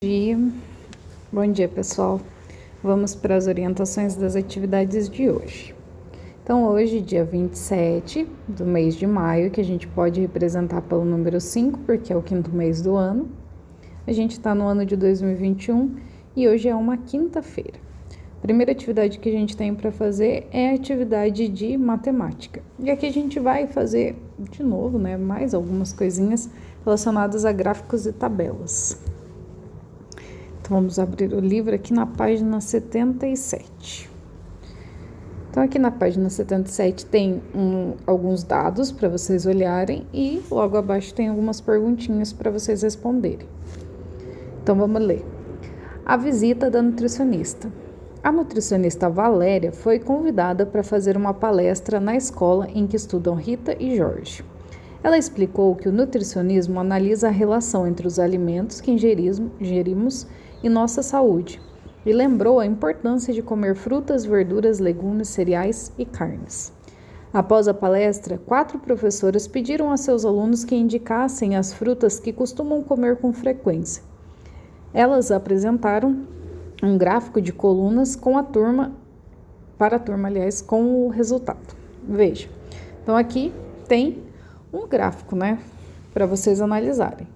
dia. Bom dia, pessoal. Vamos para as orientações das atividades de hoje. Então, hoje, dia 27 do mês de maio, que a gente pode representar pelo número 5, porque é o quinto mês do ano. A gente está no ano de 2021 e hoje é uma quinta-feira. A primeira atividade que a gente tem para fazer é a atividade de matemática. E aqui a gente vai fazer, de novo, mais algumas coisinhas relacionadas a gráficos e tabelas. Então, vamos abrir o livro aqui na página 77. Então, aqui na página 77 tem alguns dados para vocês olharem e logo abaixo tem algumas perguntinhas para vocês responderem. Então, vamos ler. A visita da nutricionista. A nutricionista Valéria foi convidada para fazer uma palestra na escola em que estudam Rita e Jorge. Ela explicou que o nutricionismo analisa a relação entre os alimentos que ingerimos e nossa saúde, e lembrou a importância de comer frutas, verduras, legumes, cereais e carnes. Após a palestra, 4 professoras pediram a seus alunos que indicassem as frutas que costumam comer com frequência. Elas apresentaram um gráfico de colunas com com o resultado. Veja, então aqui tem um gráfico, para vocês analisarem.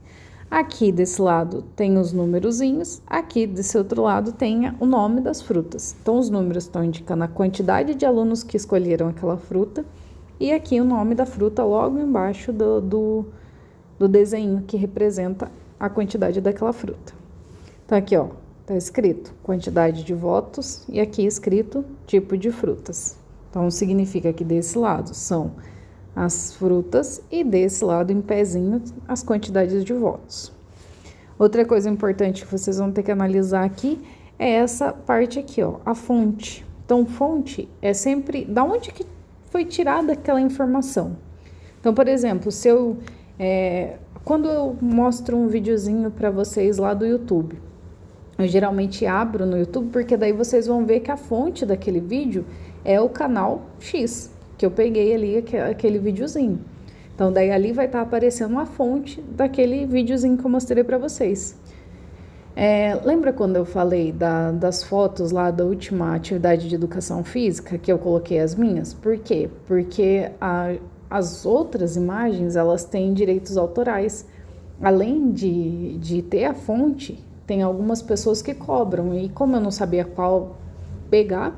Aqui desse lado tem os numerozinhos, aqui desse outro lado tem o nome das frutas. Então, os números estão indicando a quantidade de alunos que escolheram aquela fruta e aqui o nome da fruta logo embaixo do desenho que representa a quantidade daquela fruta. Então, aqui, tá escrito quantidade de votos e aqui escrito tipo de frutas. Então, significa que desse lado são as frutas e desse lado em pezinho as quantidades de votos. Outra coisa importante que vocês vão ter que analisar aqui é essa parte aqui, a fonte. Então, fonte é sempre da onde que foi tirada aquela informação. Então, por exemplo, quando eu mostro um videozinho para vocês lá do YouTube, eu geralmente abro no YouTube porque daí vocês vão ver que a fonte daquele vídeo é o canal X, que eu peguei ali aquele videozinho. Então, daí ali vai estar aparecendo uma fonte daquele videozinho que eu mostrei para vocês. Lembra quando eu falei das fotos lá da última atividade de educação física, que eu coloquei as minhas? Por quê? Porque as outras imagens, elas têm direitos autorais. Além de ter a fonte, tem algumas pessoas que cobram. E como eu não sabia qual pegar,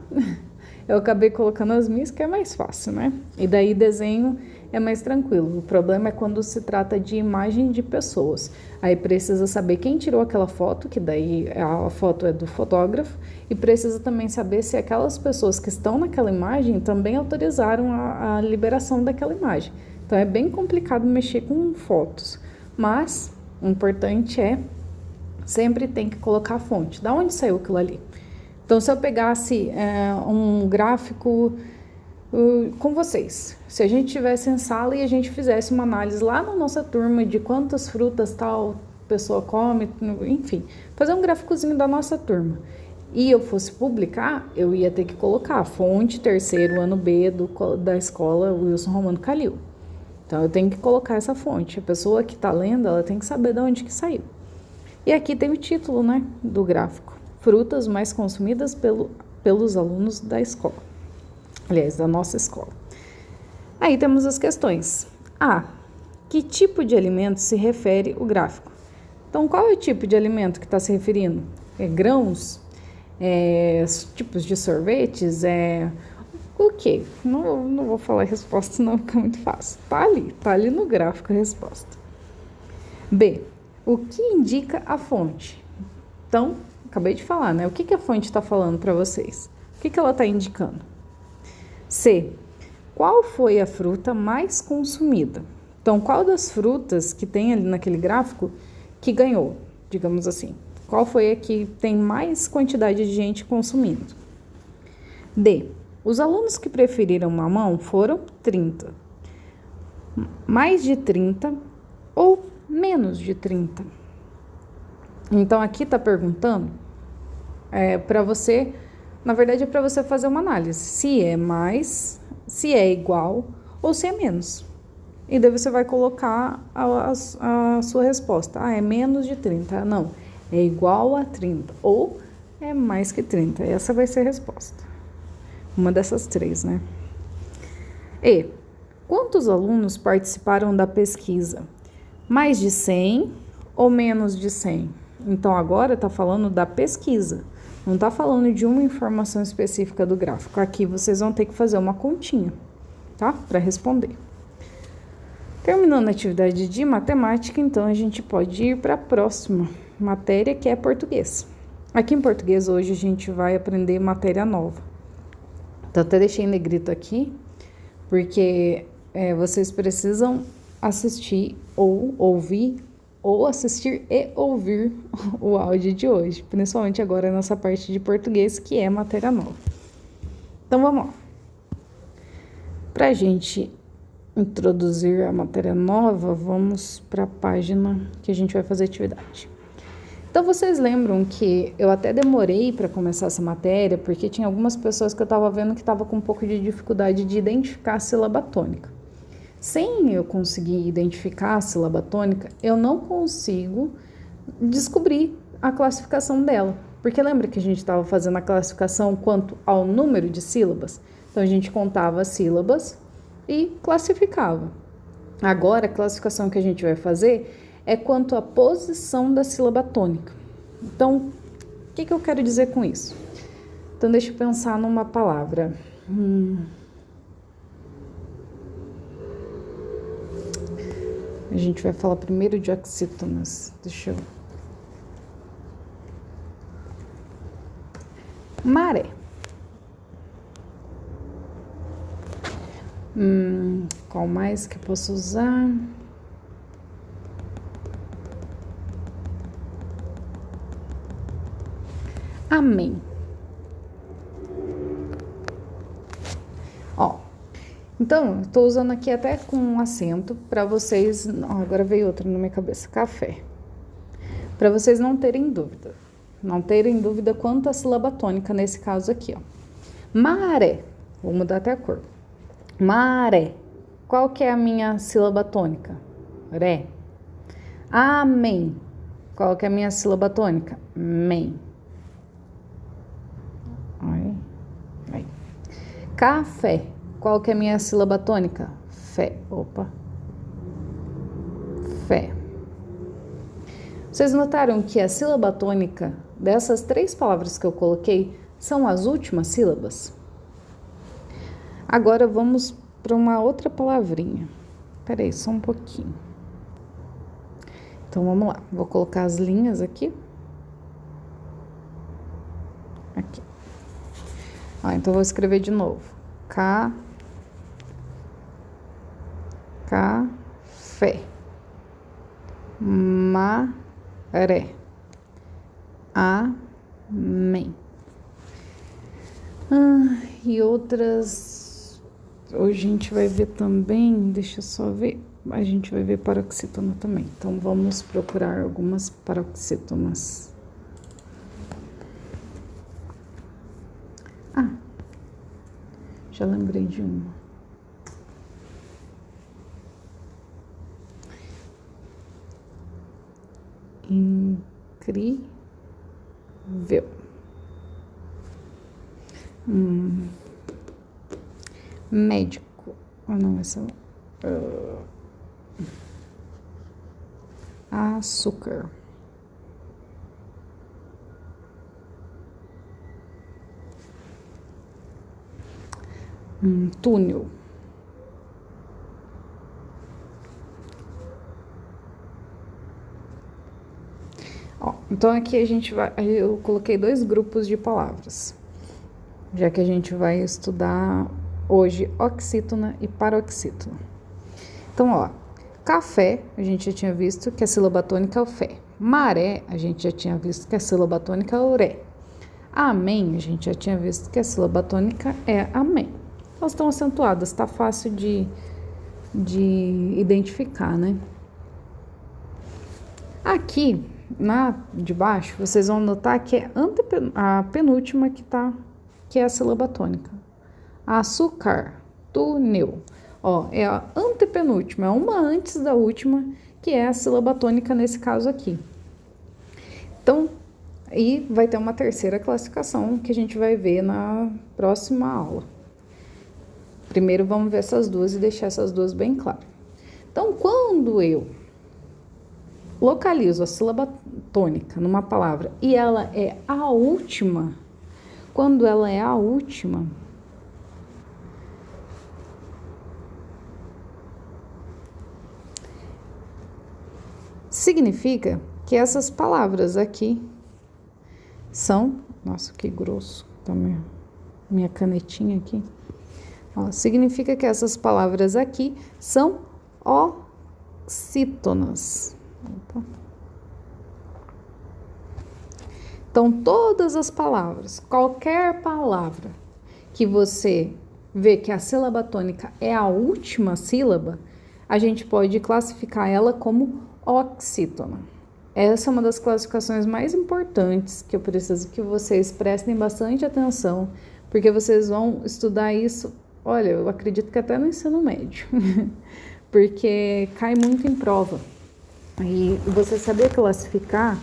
eu acabei colocando as minhas, que é mais fácil, E daí desenho é mais tranquilo. O problema é quando se trata de imagem de pessoas. Aí precisa saber quem tirou aquela foto, que daí a foto é do fotógrafo, e precisa também saber se aquelas pessoas que estão naquela imagem também autorizaram a liberação daquela imagem. Então é bem complicado mexer com fotos, mas o importante sempre tem que colocar a fonte. Da onde saiu aquilo ali? Então, se eu pegasse um gráfico com vocês, se a gente estivesse em sala e a gente fizesse uma análise lá na nossa turma de quantas frutas tal pessoa come, enfim, fazer um gráficozinho da nossa turma, e eu fosse publicar, eu ia ter que colocar a fonte, terceiro ano B da escola Wilson Romano Calil. Então, eu tenho que colocar essa fonte. A pessoa que está lendo, ela tem que saber de onde que saiu. E aqui tem o título, do gráfico. Frutas mais consumidas pelos alunos da escola. Aliás, da nossa escola. Aí temos as questões. Que tipo de alimento se refere o gráfico? Então, qual é o tipo de alimento que está se referindo? Grãos? Tipos de sorvetes? O quê? Não vou falar a resposta, senão fica muito fácil. Tá ali no gráfico a resposta. B. O que indica a fonte? Então, acabei de falar, O que a fonte está falando para vocês? O que ela está indicando? C. Qual foi a fruta mais consumida? Então, qual das frutas que tem ali naquele gráfico que ganhou, digamos assim? Qual foi a que tem mais quantidade de gente consumindo? D. Os alunos que preferiram mamão foram 30. Mais de 30 ou menos de 30? Então, aqui está perguntando para você, na verdade é para você fazer uma análise, se é mais, se é igual ou se é menos. E daí você vai colocar a sua resposta. É menos de 30. Não, é igual a 30 ou é mais que 30. Essa vai ser a resposta. Uma dessas três, né? E quantos alunos participaram da pesquisa? Mais de 100 ou menos de 100? Então, agora está falando da pesquisa. Não está falando de uma informação específica do gráfico. Aqui vocês vão ter que fazer uma continha, tá? Para responder. Terminando a atividade de matemática, então a gente pode ir para a próxima matéria, que é português. Aqui em português, hoje a gente vai aprender matéria nova. Então, até deixei em negrito aqui, porque vocês precisam assistir ou ouvir, ou assistir e ouvir o áudio de hoje, principalmente agora nessa parte de português, que é matéria nova. Então, vamos lá. Para a gente introduzir a matéria nova, vamos para a página que a gente vai fazer atividade. Então, vocês lembram que eu até demorei para começar essa matéria, porque tinha algumas pessoas que eu estava vendo que estavam com um pouco de dificuldade de identificar a sílaba tônica. Sem eu conseguir identificar a sílaba tônica, eu não consigo descobrir a classificação dela. Porque lembra que a gente estava fazendo a classificação quanto ao número de sílabas? Então, a gente contava as sílabas e classificava. Agora, a classificação que a gente vai fazer é quanto à posição da sílaba tônica. Então, o que eu quero dizer com isso? Então, deixa eu pensar numa palavra. A gente vai falar primeiro de oxítonas. Deixa eu... Maré. Qual mais que eu posso usar? Amém. Ó, então, estou usando aqui até com um acento para vocês... agora veio outro na minha cabeça, café. Para vocês não terem dúvida. Não terem dúvida quanto à sílaba tônica nesse caso aqui, ó. Maré. Vou mudar até a cor. Maré. Qual que é a minha sílaba tônica? Ré. Amém. Qual que é a minha sílaba tônica? Mem. Aí. Café. Qual que é a minha sílaba tônica? Fé. Opa. Fé. Vocês notaram que a sílaba tônica dessas três palavras que eu coloquei são as últimas sílabas? Agora vamos para uma outra palavrinha. Peraí, só um pouquinho. Então, vamos lá. Vou colocar as linhas aqui. Aqui. Então, vou escrever de novo. Café. Maré. Amém. E outras... Hoje a gente vai ver também... Deixa eu só ver... A gente vai ver paroxítona também. Então, vamos procurar algumas paroxítonas. Já lembrei de uma. Incrível. Médico. Não, essa não. Açúcar. Túnel. Então aqui a gente vai... Eu coloquei 2 grupos de palavras, já que a gente vai estudar hoje oxítona e paroxítona. Então, café, a gente já tinha visto que a sílaba tônica é o fé. Maré, a gente já tinha visto que a sílaba tônica é o ré. Amém, a gente já tinha visto que a sílaba tônica é amém. Elas estão acentuadas, tá fácil de identificar, né? Aqui, de baixo, vocês vão notar que é a penúltima que é a sílaba tônica. Açúcar, túnel. É a antepenúltima, é uma antes da última, que é a sílaba tônica nesse caso aqui. Então, e vai ter uma terceira classificação que a gente vai ver na próxima aula. Primeiro vamos ver essas duas e deixar essas duas bem claras. Então, quando eu localizo a sílaba tônica numa palavra e ela é a última, quando ela é a última, significa que essas palavras aqui são... Nossa, que grosso tá minha canetinha aqui. Ó, significa que essas palavras aqui são oxítonas. Opa. Então, todas as palavras, qualquer palavra que você vê que a sílaba tônica é a última sílaba, a gente pode classificar ela como oxítona. Essa é uma das classificações mais importantes que eu preciso que vocês prestem bastante atenção, porque vocês vão estudar isso, olha, eu acredito que até no ensino médio, porque cai muito em prova. E você saber classificar,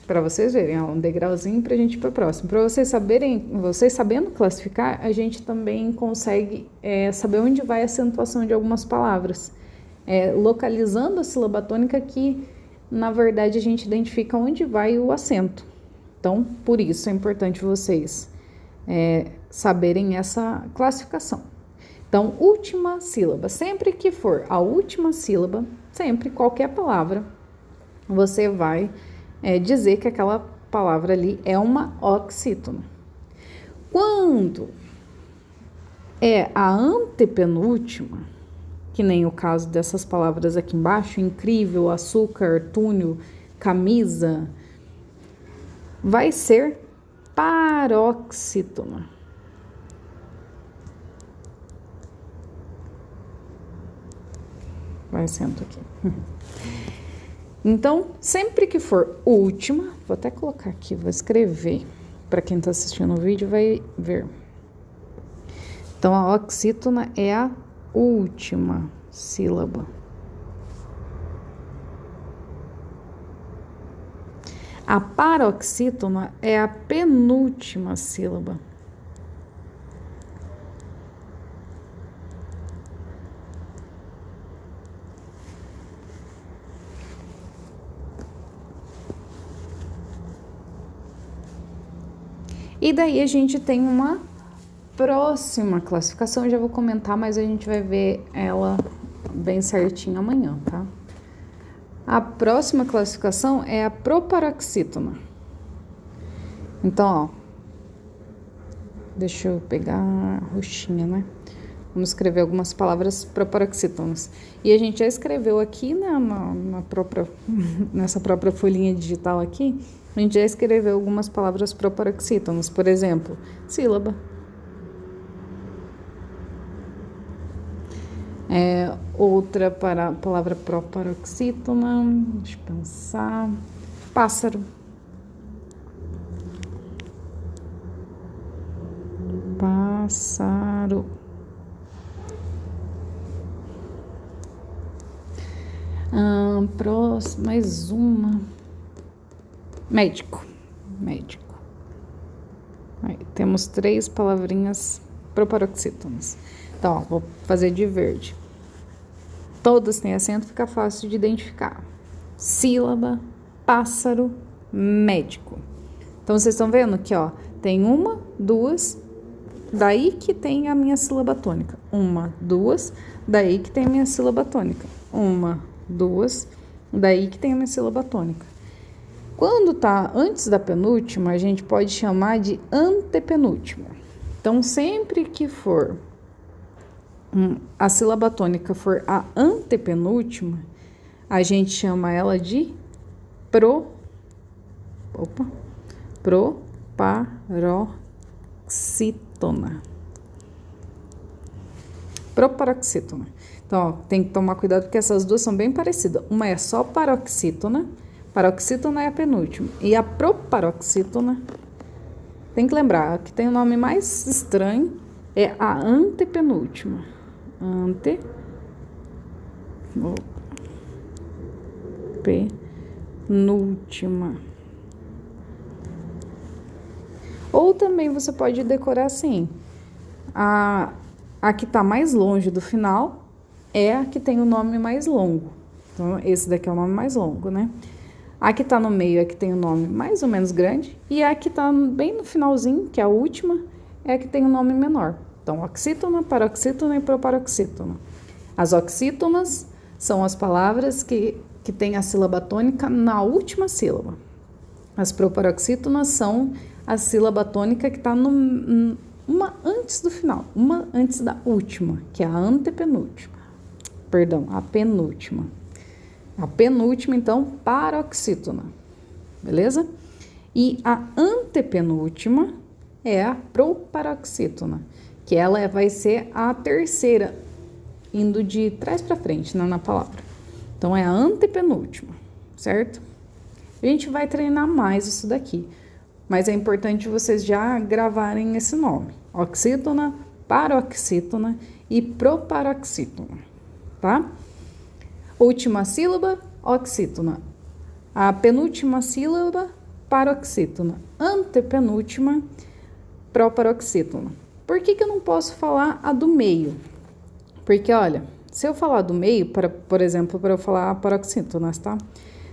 para vocês verem, um degrauzinho para a gente ir para o próximo. Para vocês sabendo classificar, a gente também consegue saber onde vai a acentuação de algumas palavras. Localizando a sílaba tônica que, na verdade, a gente identifica onde vai o acento. Então, por isso é importante vocês saberem essa classificação. Então, última sílaba. Sempre que for a última sílaba, sempre, qualquer palavra, você vai dizer que aquela palavra ali é uma oxítona. Quando é a antepenúltima, que nem o caso dessas palavras aqui embaixo, incrível, açúcar, túnel, camisa, vai ser paroxítona. Vai acento aqui. Então, sempre que for última, vou até colocar aqui, vou escrever, para quem está assistindo o vídeo vai ver. Então, a oxítona é a última sílaba. A paroxítona é a penúltima sílaba. E daí a gente tem uma próxima classificação, eu já vou comentar, mas a gente vai ver ela bem certinho amanhã, tá? A próxima classificação é a proparoxítona. Então, ó, deixa eu pegar a roxinha, né? Vamos escrever algumas palavras proparoxítonas. E a gente já escreveu aqui, né, nessa própria folhinha digital aqui, a gente já escreveu algumas palavras proparoxítonas. Por exemplo, sílaba. Outra palavra proparoxítona, deixa eu pensar, pássaro. Pássaro. Próximo, mais uma. Médico. Aí, temos 3 palavrinhas proparoxítonas. Então, ó, vou fazer de verde. Todas têm acento, fica fácil de identificar. Sílaba, pássaro, médico. Então, vocês estão vendo que, ó, tem 1, 2, daí que tem a minha sílaba tônica. 1, 2, daí que tem a minha sílaba tônica. 1, 2, daí que tem a minha sílaba tônica. Quando tá antes da penúltima, a gente pode chamar de antepenúltima. Então, sempre que for a sílaba tônica for a antepenúltima, a gente chama ela de proparoxítona. Proparoxítona. Então, ó, tem que tomar cuidado porque essas duas são bem parecidas. Uma é só paroxítona. Paroxítona é a penúltima. E a proparoxítona, tem que lembrar, a que tem o nome mais estranho é a antepenúltima. Penúltima. Ou também você pode decorar assim, a que está mais longe do final é a que tem o nome mais longo. Então, esse daqui é o nome mais longo, né? A que está no meio é a que tem o nome mais ou menos grande, e a que está bem no finalzinho, que é a última, é a que tem o nome menor. Então, oxítona, paroxítona e proparoxítona. As oxítonas são as palavras que têm a sílaba tônica na última sílaba. As proparoxítonas são a sílaba tônica que está uma antes do final, uma antes da última, que é a antepenúltima. Perdão, a penúltima. A penúltima, então, paroxítona. Beleza? E a antepenúltima é a proparoxítona, que ela vai ser a terceira, indo de trás para frente, né, na palavra. Então, é a antepenúltima, certo? A gente vai treinar mais isso daqui, mas é importante vocês já gravarem esse nome. Oxítona, paroxítona e proparoxítona, tá? Última sílaba, oxítona. A penúltima sílaba, paroxítona. Antepenúltima, proparoxítona. Por que eu não posso falar a do meio? Porque, olha, se eu falar do meio, por exemplo, para eu falar paroxítonas, tá?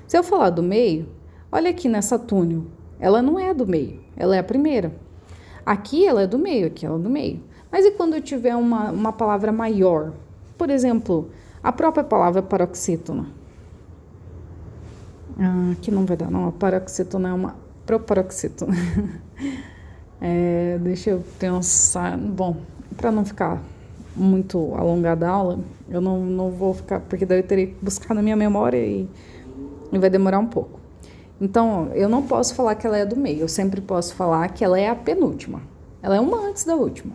Se eu falar do meio, olha aqui nessa túnel, ela não é do meio, ela é a primeira. Aqui ela é do meio, aqui ela é do meio. Mas e quando eu tiver uma palavra maior? Por exemplo, a própria palavra paroxítona. Aqui não vai dar, não. A paroxítona é uma proparoxítona. Deixa eu pensar. Bom, para não ficar muito alongada a aula, eu não vou ficar, porque daí eu teria que buscar na minha memória e vai demorar um pouco. Então, eu não posso falar que ela é do meio, eu sempre posso falar que ela é a penúltima. Ela é uma antes da última,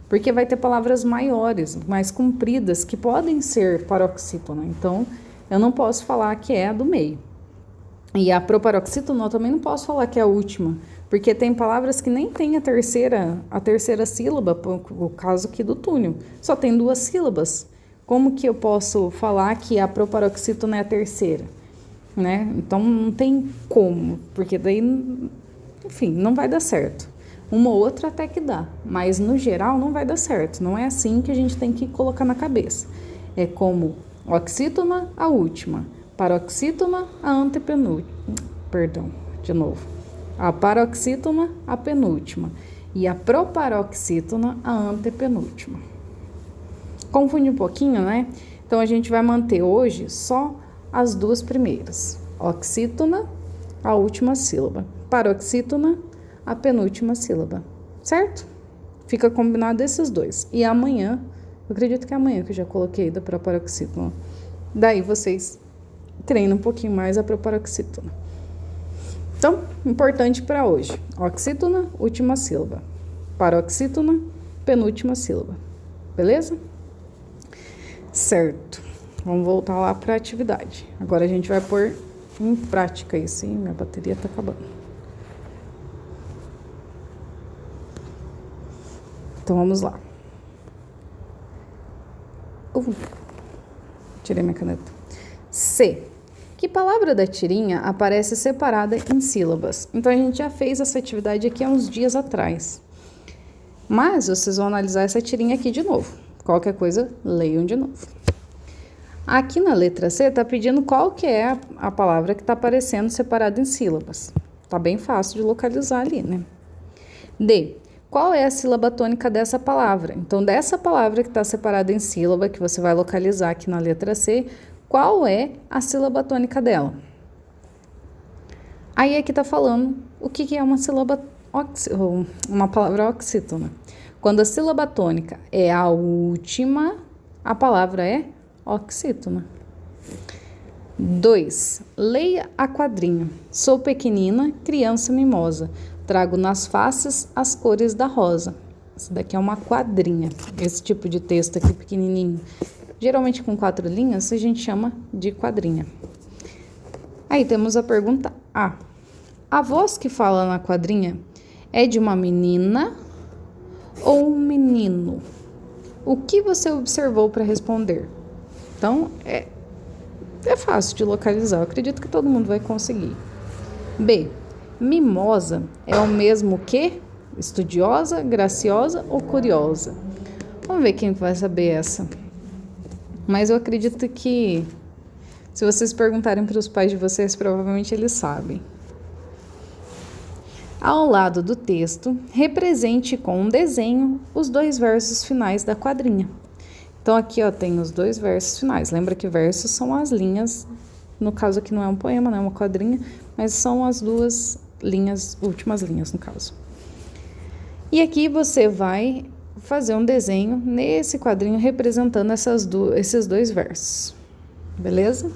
Porque vai ter palavras maiores, mais compridas, que podem ser paroxítona. Então, eu não posso falar que é a do meio. E a proparoxítona eu também não posso falar que é a última, porque tem palavras que nem tem a terceira sílaba, o caso aqui do túnel, só tem 2 sílabas. Como que eu posso falar que a proparoxítona é a terceira? Né? Então, não tem como, porque daí, enfim, não vai dar certo. Uma ou outra até que dá, mas no geral não vai dar certo. Não é assim que a gente tem que colocar na cabeça. É como oxítona, a última. Paroxítona, a antepenúltima. Perdão, de novo. A paroxítona, a penúltima. E a proparoxítona, a antepenúltima. Confunde um pouquinho, né? Então, a gente vai manter hoje só as 2 primeiras. Oxítona, a última sílaba. Paroxítona, a penúltima sílaba. Certo? Fica combinado esses 2. E amanhã, eu acredito que é amanhã que eu já coloquei da proparoxítona. Daí vocês treinam um pouquinho mais a proparoxítona. Então, importante para hoje. Oxítona, última sílaba. Paroxítona, penúltima sílaba. Beleza? Certo. Vamos voltar lá para a atividade. Agora a gente vai pôr em prática isso, hein? Minha bateria tá acabando. Então, vamos lá. Tirei minha caneta. C. Que palavra da tirinha aparece separada em sílabas? Então, a gente já fez essa atividade aqui há uns dias atrás. Mas, vocês vão analisar essa tirinha aqui de novo. Qualquer coisa, leiam de novo. Aqui na letra C, está pedindo qual que é a palavra que está aparecendo separada em sílabas. Tá bem fácil de localizar ali, né? D. Qual é a sílaba tônica dessa palavra? Então, dessa palavra que está separada em sílaba, que você vai localizar aqui na letra C, qual é a sílaba tônica dela? Aí aqui está falando o que é uma sílaba uma palavra oxítona. Quando a sílaba tônica é a última, a palavra é oxítona. 2. Leia a quadrinha. Sou pequenina, criança mimosa. Trago nas faces as cores da rosa. Isso daqui é uma quadrinha. Esse tipo de texto aqui pequenininho. Geralmente com 4 linhas, a gente chama de quadrinha. Aí temos a pergunta A. A voz que fala na quadrinha é de uma menina ou um menino? O que você observou para responder? Então, é fácil de localizar. Eu acredito que todo mundo vai conseguir. B. Mimosa é o mesmo que estudiosa, graciosa ou curiosa? Vamos ver quem vai saber essa. Mas eu acredito que se vocês perguntarem para os pais de vocês, provavelmente eles sabem. Ao lado do texto, represente com um desenho os 2 versos finais da quadrinha. Então aqui tem os 2 versos finais. Lembra que versos são as linhas, no caso aqui não é um poema, não é uma quadrinha, mas são as 2 linhas, últimas linhas no caso. E aqui você vai fazer um desenho nesse quadrinho representando esses 2 versos. Beleza?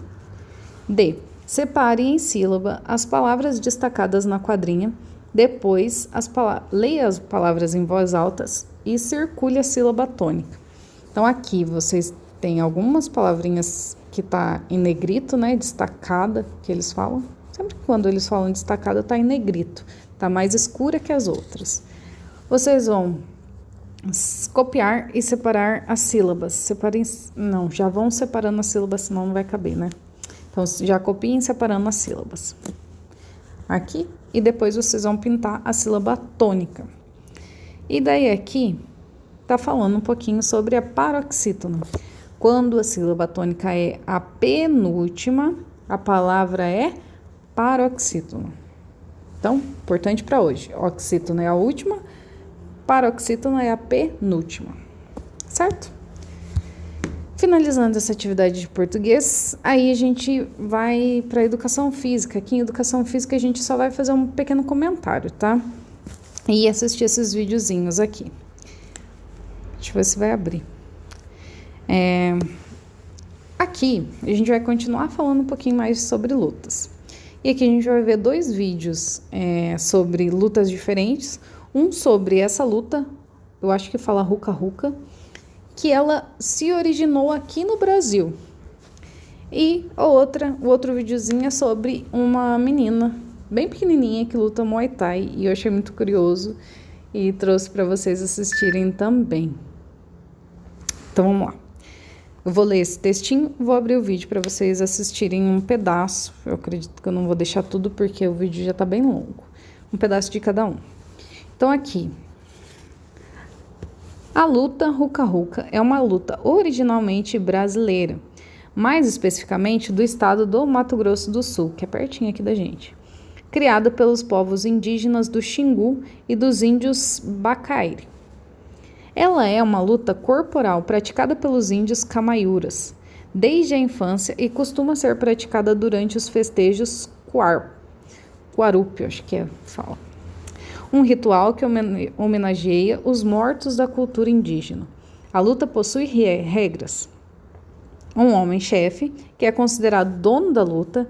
D. Separe em sílaba as palavras destacadas na quadrinha. Depois, leia as palavras em voz alta e circule a sílaba tônica. Então, aqui vocês têm algumas palavrinhas que tá em negrito, né? Destacada, que eles falam. Sempre que quando eles falam destacada, tá em negrito. Tá mais escura que as outras. Vocês vão copiar e separar as sílabas. Já vão separando as sílabas, senão não vai caber, né? Então, já copiem separando as sílabas. Aqui, e depois vocês vão pintar a sílaba tônica. E daí aqui, tá falando um pouquinho sobre a paroxítona. Quando a sílaba tônica é a penúltima, a palavra é paroxítona. Então, importante para hoje. Oxítona é a última, paroxítona é a penúltima. Certo? Finalizando essa atividade de português, aí a gente vai para a educação física. Aqui em educação física a gente só vai fazer um pequeno comentário, tá? E assistir esses videozinhos aqui. Deixa eu ver se vai abrir. Aqui a gente vai continuar falando um pouquinho mais sobre lutas. E aqui a gente vai ver 2 vídeos sobre lutas diferentes. Um sobre essa luta, eu acho que fala Ruca Ruca, que ela se originou aqui no Brasil. E o outro videozinho é sobre uma menina bem pequenininha que luta Muay Thai. E eu achei muito curioso e trouxe para vocês assistirem também. Então vamos lá. Eu vou ler esse textinho, vou abrir o vídeo para vocês assistirem um pedaço. Eu acredito que eu não vou deixar tudo porque o vídeo já tá bem longo. Um pedaço de cada um. Então aqui. A luta Ruca Ruca é uma luta originalmente brasileira, mais especificamente do estado do Mato Grosso do Sul, que é pertinho aqui da gente, criada pelos povos indígenas do Xingu e dos índios Bacairi. Ela é uma luta corporal praticada pelos índios Camaiuras desde a infância e costuma ser praticada durante os festejos Quarupi, acho que fala. Um ritual que homenageia os mortos da cultura indígena. A luta possui regras. Um homem-chefe, que é considerado dono da luta,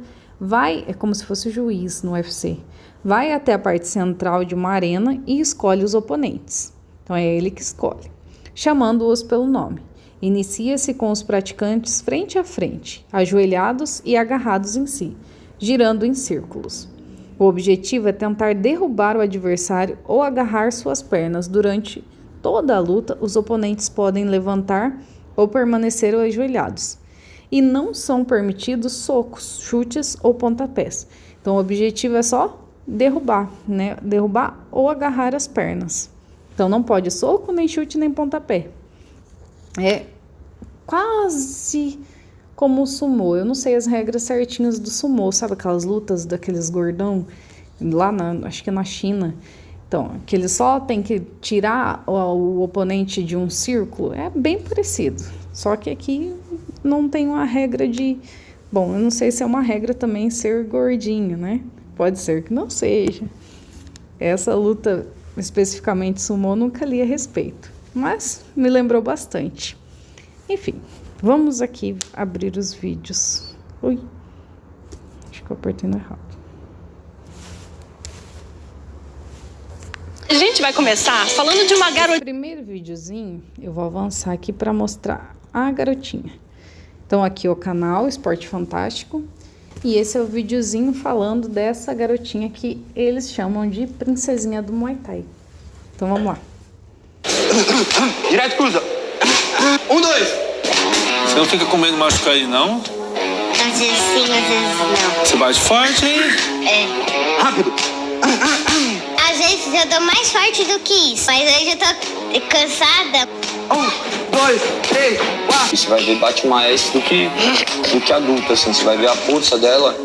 é como se fosse o juiz no UFC, vai até a parte central de uma arena e escolhe os oponentes. Então é ele que escolhe, chamando-os pelo nome. Inicia-se com os praticantes frente a frente, ajoelhados e agarrados em si, girando em círculos. O objetivo é tentar derrubar o adversário ou agarrar suas pernas. Durante toda a luta, os oponentes podem levantar ou permanecer ajoelhados. E não são permitidos socos, chutes ou pontapés. Então, o objetivo é só derrubar, né? Derrubar ou agarrar as pernas. Então, não pode soco, nem chute, nem pontapé. É quase como o sumô. Eu não sei as regras certinhas do sumô, sabe aquelas lutas daqueles gordão lá acho que é na China. Então, que eles só tem que tirar o oponente de um círculo, é bem parecido. Só que aqui não tem uma regra de... Bom, eu não sei se é uma regra também ser gordinho, né? Pode ser que não seja. Essa luta, especificamente sumô, nunca li a respeito. Mas me lembrou bastante. Enfim, vamos aqui abrir os vídeos. Ui, acho que eu apertei no errado. A gente vai começar falando de uma garota. No primeiro videozinho, eu vou avançar aqui para mostrar a garotinha. Então, aqui é o canal Esporte Fantástico. E esse é o videozinho falando dessa garotinha que eles chamam de princesinha do Muay Thai. Então, vamos lá. Direto, cruza. 1, 2. Você não fica com medo de machucar aí, não? Às vezes sim, às vezes não. Você bate forte, hein? É. Rápido. eu dou mais forte do que isso. Mas hoje eu tô cansada. 1, 2, 3, 4. Você vai ver bate mais do que adulto, assim. Você vai ver a força dela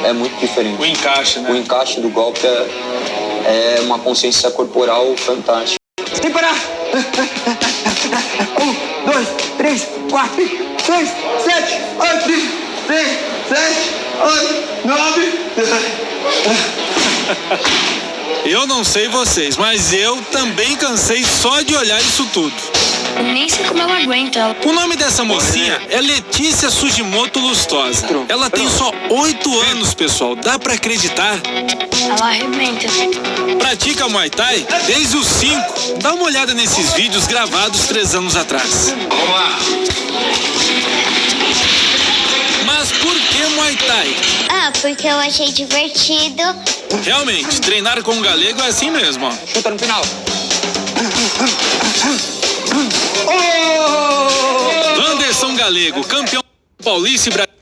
é muito diferente. O encaixe, né? O encaixe do golpe é uma consciência corporal fantástica. Sem parar. 1, 2, 3, 4, 5, 6, 7, 8, 3, 7, 8, 9. Eu não sei vocês, mas eu também cansei só de olhar isso tudo. Nem sei como ela aguenta. O nome dessa mocinha é Letícia Sugimoto Lustosa. Ela tem só 8 anos, pessoal. Dá pra acreditar? Ela arrebenta. Pratica Muay Thai desde os 5. Dá uma olhada nesses vídeos gravados 3 anos atrás. Vamos lá. Mas por que Muay Thai? Ah, porque eu achei divertido. Realmente, treinar com um galego é assim mesmo, ó. Chuta no final. Anderson Galego, campeão paulista e brasileiro.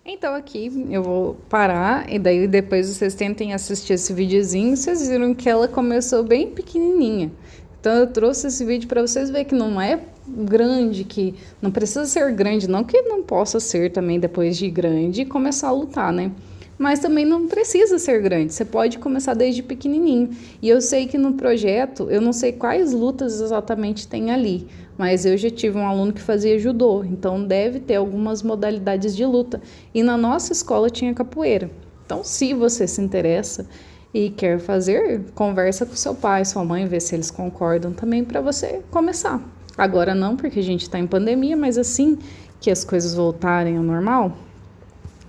Então aqui eu vou parar e daí depois vocês tentem assistir esse videozinho. Vocês viram que ela começou bem pequenininha. Então eu trouxe esse vídeo para vocês verem que não é grande, que não precisa ser grande, não que não possa ser também depois de grande e começar a lutar, né? Mas também não precisa ser grande, você pode começar desde pequenininho. E eu sei que no projeto, eu não sei quais lutas exatamente tem ali, mas eu já tive um aluno que fazia judô, então deve ter algumas modalidades de luta. E na nossa escola tinha capoeira. Então, se você se interessa e quer fazer, conversa com seu pai, sua mãe, vê se eles concordam também para você começar. Agora não, porque a gente está em pandemia, mas assim que as coisas voltarem ao normal,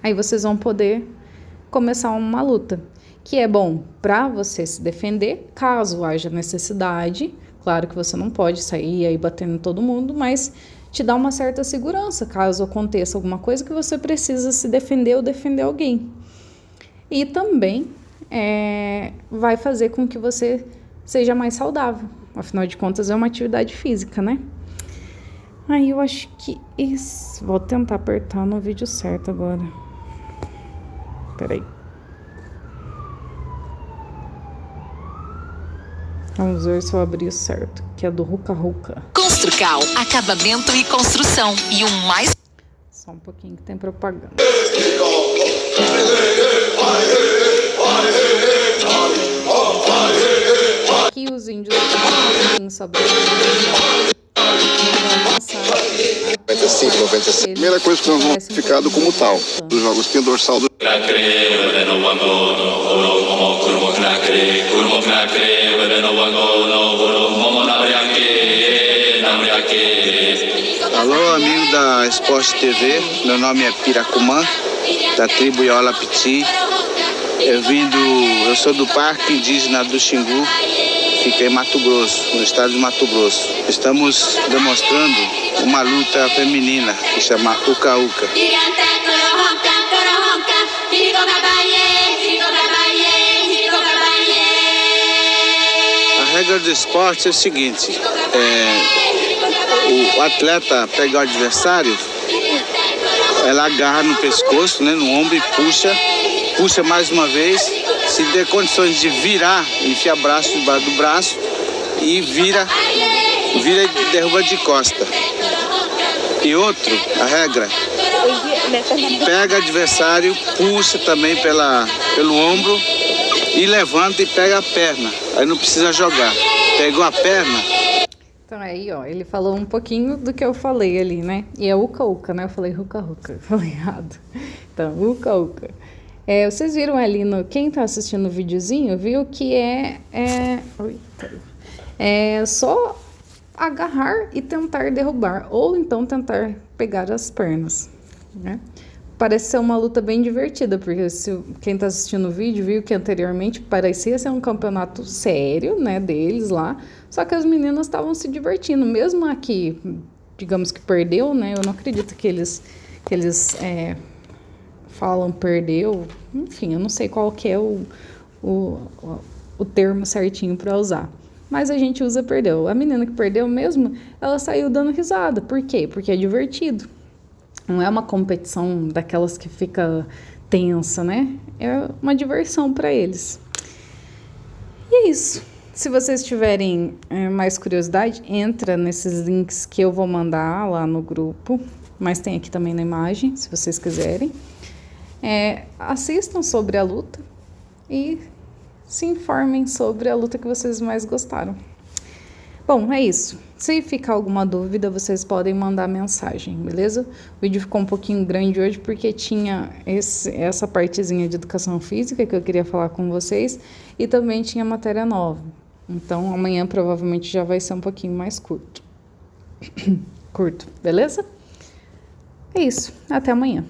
aí vocês vão poder começar uma luta, que é bom para você se defender, caso haja necessidade. Claro que você não pode sair aí batendo em todo mundo, mas te dá uma certa segurança, caso aconteça alguma coisa que você precisa se defender ou defender alguém. E também vai fazer com que você seja mais saudável. Afinal de contas, é uma atividade física, né? Aí eu acho que isso... Vou tentar apertar no vídeo certo agora. Peraí. Vamos ver se eu abri o certo, que é do Ruka Ruka. Construcal, acabamento e construção. E o mais... Só um pouquinho que tem propaganda. Aqui os índios sobre 95, 96. Primeira coisa que nós vamos ficado como tal, dos jogos espinho dorsal do... Alô, amigo da Esporte TV, meu nome é Piracumã, da tribo Iola Piti. Eu sou do Parque Indígena do Xingu, fica em Mato Grosso, no estado de Mato Grosso. Estamos demonstrando uma luta feminina que chama Uka Uka. A regra do esporte é o seguinte, o atleta pega o adversário, ela agarra no pescoço, né, no ombro e puxa mais uma vez, se der condições de virar, enfia o braço debaixo do braço e vira e derruba de costa. E outro, a regra, pega o adversário, puxa também pelo ombro e levanta e pega a perna. Aí não precisa jogar. Pegou a perna. Então aí, ó, ele falou um pouquinho do que eu falei ali, né? E é Uka Uka, né? Eu falei Ruka Ruka, falei errado. Então, Uka Uka. Vocês viram ali, quem tá assistindo o videozinho, viu que é só agarrar e tentar derrubar, ou então tentar pegar as pernas, né? Parece ser uma luta bem divertida, porque quem tá assistindo o vídeo viu que anteriormente parecia ser um campeonato sério, né, deles lá, só que as meninas estavam se divertindo, mesmo aqui, digamos que perdeu, né, eu não acredito que eles falam perdeu, enfim, eu não sei qual que é o termo certinho para usar. Mas a gente usa perdeu. A menina que perdeu mesmo, ela saiu dando risada. Por quê? Porque é divertido. Não é uma competição daquelas que fica tensa, né? É uma diversão para eles. E é isso. Se vocês tiverem mais curiosidade, entra nesses links que eu vou mandar lá no grupo, mas tem aqui também na imagem, se vocês quiserem. Assistam sobre a luta e se informem sobre a luta que vocês mais gostaram. Bom, é isso. Se ficar alguma dúvida, vocês podem mandar mensagem, beleza? O vídeo ficou um pouquinho grande hoje porque tinha essa partezinha de educação física que eu queria falar com vocês e também tinha matéria nova. Então, amanhã provavelmente já vai ser um pouquinho mais curto. Beleza? É isso. Até amanhã.